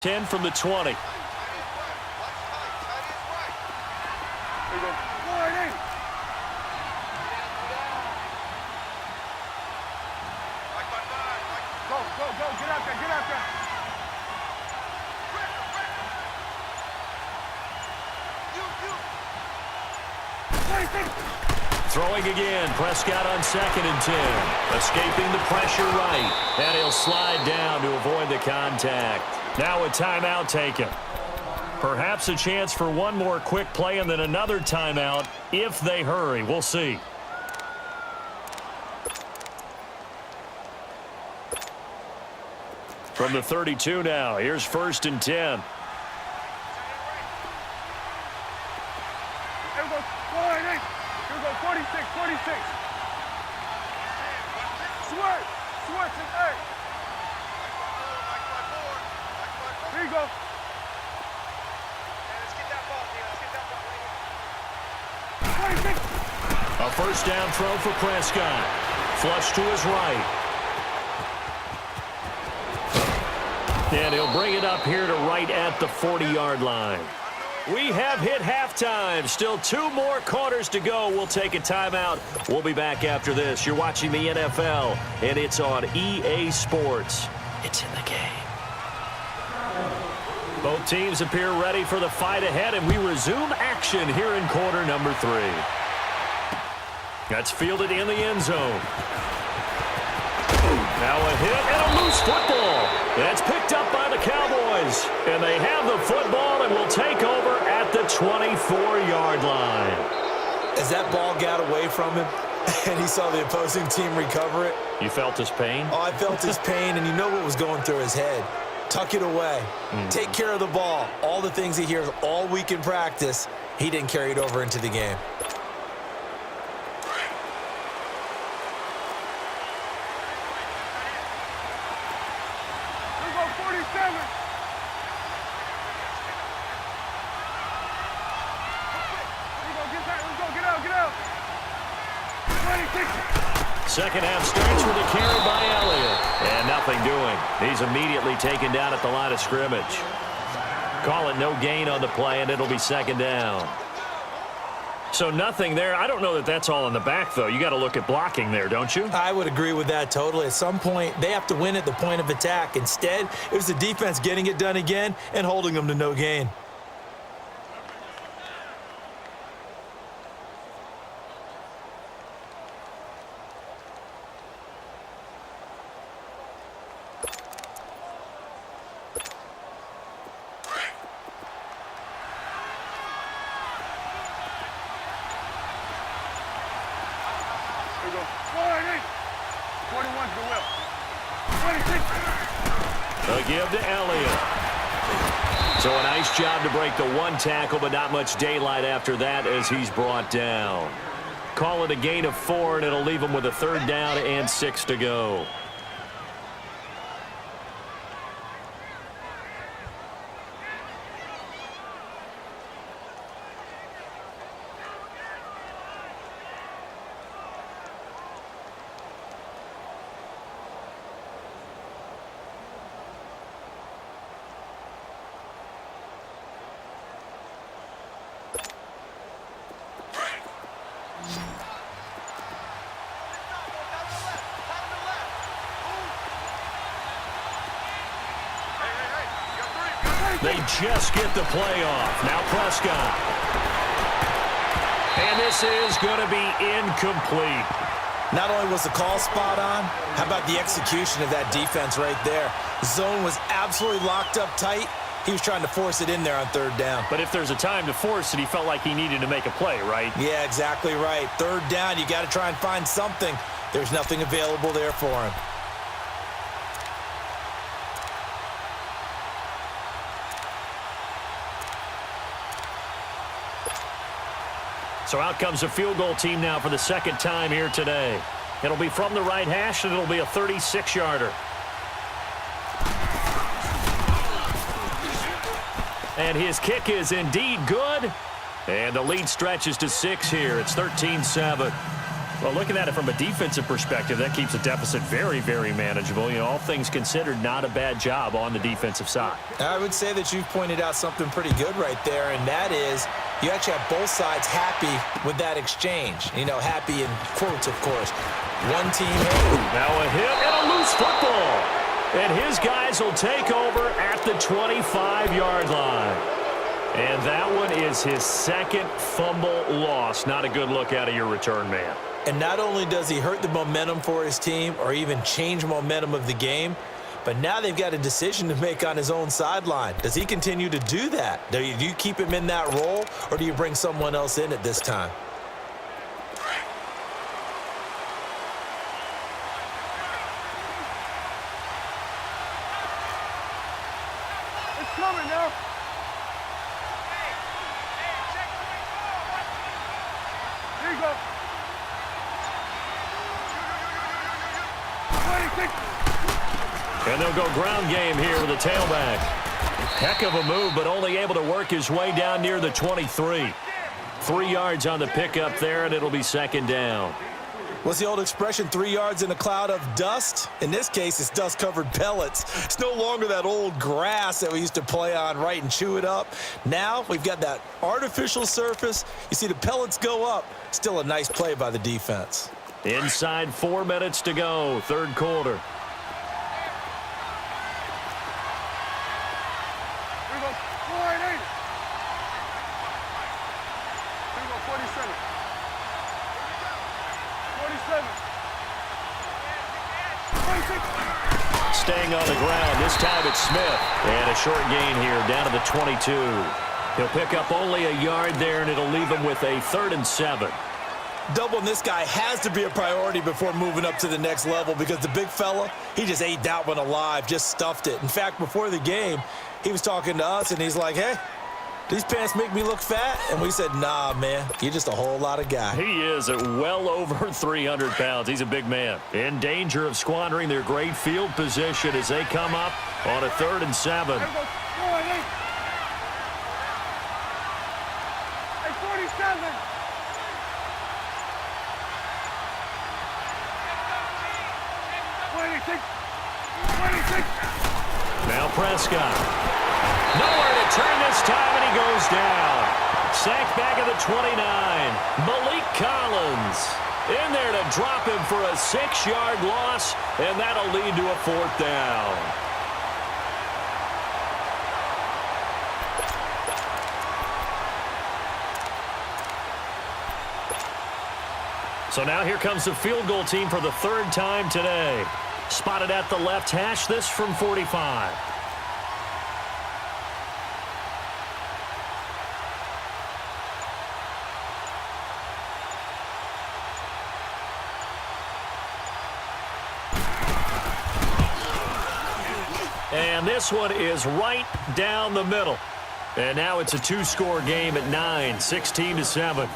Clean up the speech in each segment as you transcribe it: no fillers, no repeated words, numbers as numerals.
10 from the 20. Throwing again. Prescott on 2nd and 10. Escaping the pressure right. And he'll slide down to avoid the contact. Now a timeout taken. Perhaps a chance for one more quick play and then another timeout if they hurry. We'll see. From the 32 now, here's 1st and 10. A first down throw for Prescott. Flush to his right. And he'll bring it up here to right at the 40-yard line. We have hit halftime. Still 2 more quarters to go. We'll take a timeout. We'll be back after this. You're watching the NFL, and it's on EA Sports. It's in the game. Both teams appear ready for the fight ahead, and we resume action here in quarter number 3. That's fielded in the end zone. Now a hit and a loose football. That's picked up by the Cowboys. And they have the football and will take over at the 24-yard line. As that ball got away from him and he saw the opposing team recover it. You felt his pain? Oh, I felt his pain, and you know what was going through his head. Tuck it away. Take care of the ball. All the things he hears all week in practice, he didn't carry it over into the game. Second half starts with a carry by Elliott. And nothing doing. He's immediately taken down at the line of scrimmage. Call it no gain on the play, and it'll be 2nd down. So nothing there. I don't know that that's all in the back, though. You got to look at blocking there, don't you? I would agree with that totally. At some point, they have to win at the point of attack. Instead, it was the defense getting it done again and holding them to no gain. A give to Elliott. So a nice job to break the 1 tackle, but not much daylight after that as he's brought down. Call it a gain of 4, and it'll leave him with a 3rd down and 6 to go. They just get the play off. Now Prescott. And this is going to be incomplete. Not only was the call spot on, how about the execution of that defense right there? Zone was absolutely locked up tight. He was trying to force it in there on 3rd down. But if there's a time to force it, he felt like he needed to make a play, right? Yeah, exactly right. 3rd down, you got to try and find something. There's nothing available there for him. So out comes a field goal team now for the 2nd time here today. It'll be from the right hash, and it'll be a 36-yarder. And his kick is indeed good. And the lead stretches to 6 here. It's 13-7. Well, looking at it from a defensive perspective, that keeps the deficit very, very manageable. All things considered, not a bad job on the defensive side. I would say that you've pointed out something pretty good right there, and that is you actually have both sides happy with that exchange. Happy in quotes, of course. One team. Now a hit and a loose football. And his guys will take over at the 25-yard line. And that one is his second fumble loss. Not a good look out of your return man. And not only does he hurt the momentum for his team or even change momentum of the game, but now they've got a decision to make on his own sideline. Does he continue to do that? Do you keep him in that role, or do you bring someone else in at this time? It's coming now. Here you go. 26. And they'll go ground game here with the tailback. Heck of a move, but only able to work his way down near the 23. 3 yards on the pickup there, and it'll be second down. What's the old expression, 3 yards in a cloud of dust? In this case, it's dust-covered pellets. It's no longer that old grass that we used to play on, right, and chew it up. Now we've got that artificial surface. You see the pellets go up. Still a nice play by the defense. Inside 4 minutes to go, third quarter. Here we go. 488. Here we go. 47. 47. 26. Staying on the ground. This time it's Smith. And a short gain here down to the 22. He'll pick up only a yard there, and it'll leave him with a 3rd and 7. Doubling this guy has to be a priority before moving up to the next level, because the big fella, he just ate that one alive, just stuffed it. In fact, before the game, he was talking to us, and he's like, hey, these pants make me look fat? And we said, nah, man, you're just a whole lot of guy. He is at well over 300 pounds. He's a big man. In danger of squandering their great field position as they come up on a 3rd and 7. Here we go. 488. Hey, 47. 26. 26. Now Prescott. Nowhere to turn this time, and he goes down. Sacked back at the 29. Malik Collins in there to drop him for a 6-yard loss, and that'll lead to a 4th down. So now here comes the field goal team for the 3rd time today. Spotted at the left hash, this from 45. And this one is right down the middle. And now it's a 2-score game at 9, 16-7.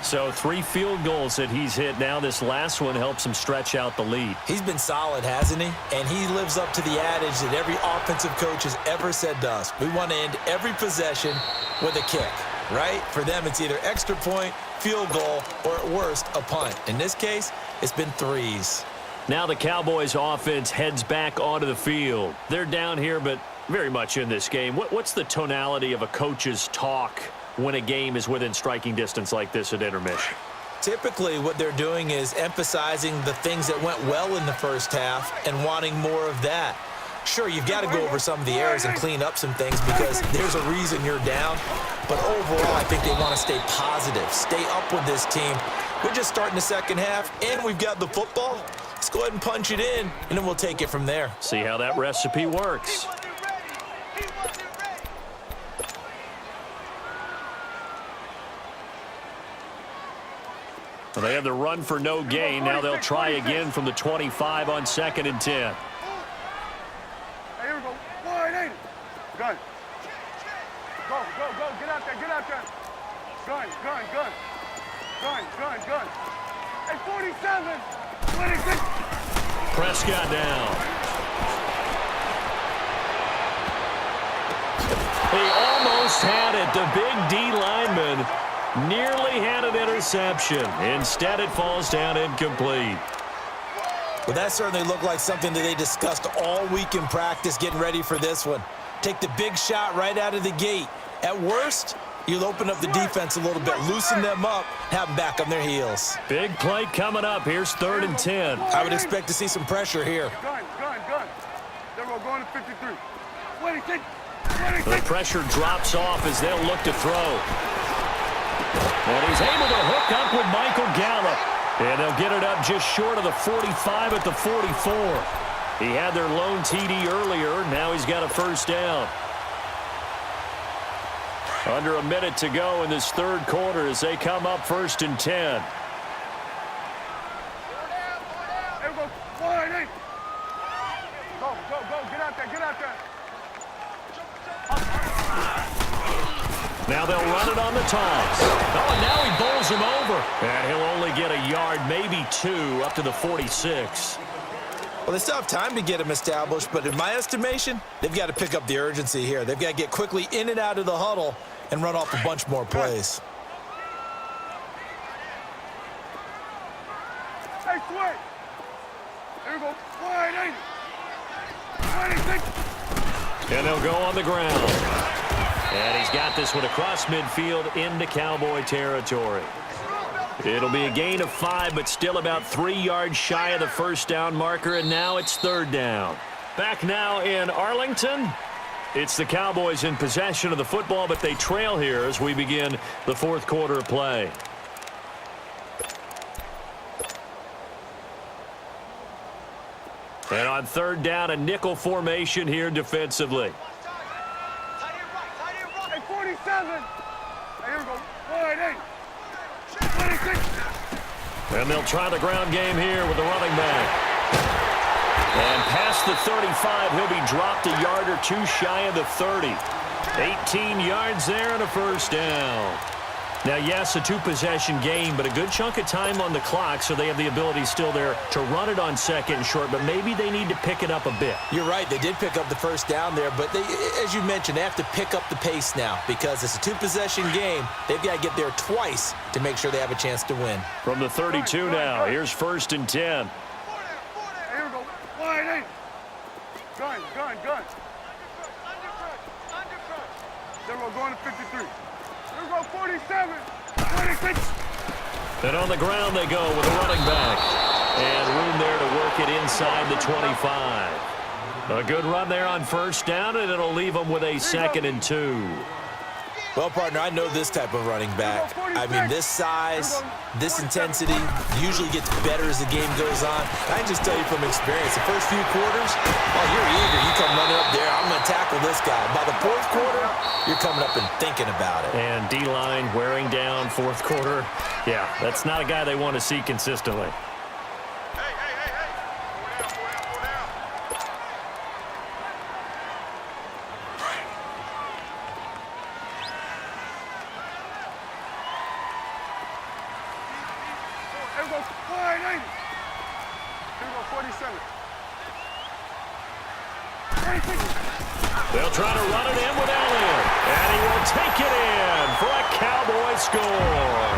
So 3 field goals that he's hit now. This last one helps him stretch out the lead. He's been solid, hasn't he? And he lives up to the adage that every offensive coach has ever said to us. We want to end every possession with a kick, right? For them, it's either extra point, field goal, or at worst, a punt. In this case, it's been 3s. Now the Cowboys offense heads back onto the field. They're down here, but very much in this game. What's the tonality of a coach's talk when a game is within striking distance like this at intermission? Typically, what they're doing is emphasizing the things that went well in the first half and wanting more of that. Sure, you've got to go over some of the errors and clean up some things because there's a reason you're down. But overall, I think they want to stay positive, stay up with this team. We're just starting the second half, and we've got the football. Let's go ahead and punch it in, and then we'll take it from there. See how that recipe works. Well, they have the run for no gain. Now they'll try again from the 25 on 2nd and 10. Hey, here we go. 480. Gun. Go, go, go. Get out there, get out there. Gun, gun, gun. Gun, gun, gun. Hey, 47. 26. Prescott down. He almost had it. The big D lineman Nearly had an interception. Instead, it falls down incomplete. Well, that certainly looked like something that they discussed all week in practice getting ready for this one. Take the big shot right out of the gate. At worst, you'll open up the defense a little bit, loosen them up, have them back on their heels. Big play coming up. Here's 3rd and 10. I would expect to see some pressure here. Gun. They're going to 53. 26. The pressure drops off as they'll look to throw. And he's able to hook up with Michael Gallup. And they'll get it up just short of the 45 at the 44. He had their lone TD earlier. Now he's got a first down. Under a minute to go in this 3rd quarter as they come up 1st and 10. There we go. 1-8. Go. Get out there. Now they'll run it on the toss. Oh, and now he bowls him over. And he'll only get a yard, maybe 2, up to the 46. Well, they still have time to get him established, but in my estimation, they've got to pick up the urgency here. They've got to get quickly in and out of the huddle and run off a bunch more plays. Hey, Sway. There we go. 1-8. 26. And they'll go on the ground. And he's got this one across midfield into Cowboy territory. It'll be a gain of 5, but still about 3 yards shy of the first down marker, and now it's 3rd down. Back now in Arlington. It's the Cowboys in possession of the football, but they trail here as we begin the 4th quarter of play. And on 3rd down, a nickel formation here defensively. Hey, 47. Hey, here we go. 1-8. 26. And they'll try the ground game here with the running back. And past the 35, he'll be dropped a yard or 2 shy of the 30. 18 yards there and a first down. Now, yes, a 2-possession game, but a good chunk of time on the clock, so they have the ability still there to run it on 2nd and short, but maybe they need to pick it up a bit. You're right. They did pick up the first down there, but they, as you mentioned, they have to pick up the pace now because it's a 2-possession game. They've got to get there twice to make sure they have a chance to win. From the 32 now, here's 1st and 10. Here we go. 1-8. Gun. Then we're going to 53. Here we go. 47. 26. And on the ground they go with a running back. And room there to work it inside the 25. A good run there on first down, and it'll leave them with a 2nd and 2. Well, partner, I know this type of running back. I mean, this size, this intensity usually gets better as the game goes on. I can just tell you from experience, the first few quarters, oh, you're eager. You come running up there, I'm going to tackle this guy. By the 4th quarter, you're coming up and thinking about it. And D-line wearing down 4th quarter. Yeah, that's not a guy they want to see consistently. Here we go. 1-8. Here we go. 47. 26. They'll try to run it in with Elliott. And he will take it in for a Cowboy score.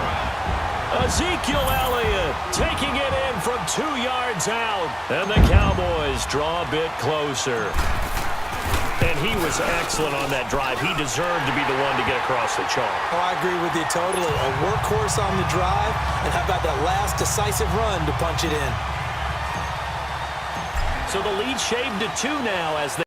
Ezekiel Elliott taking it in from 2 yards out. And the Cowboys draw a bit closer. And he was excellent on that drive. He deserved to be the one to get across the chalk. Oh, I agree with you totally. A workhorse on the drive, and how about that last decisive run to punch it in? So the lead shaved to 2 now as they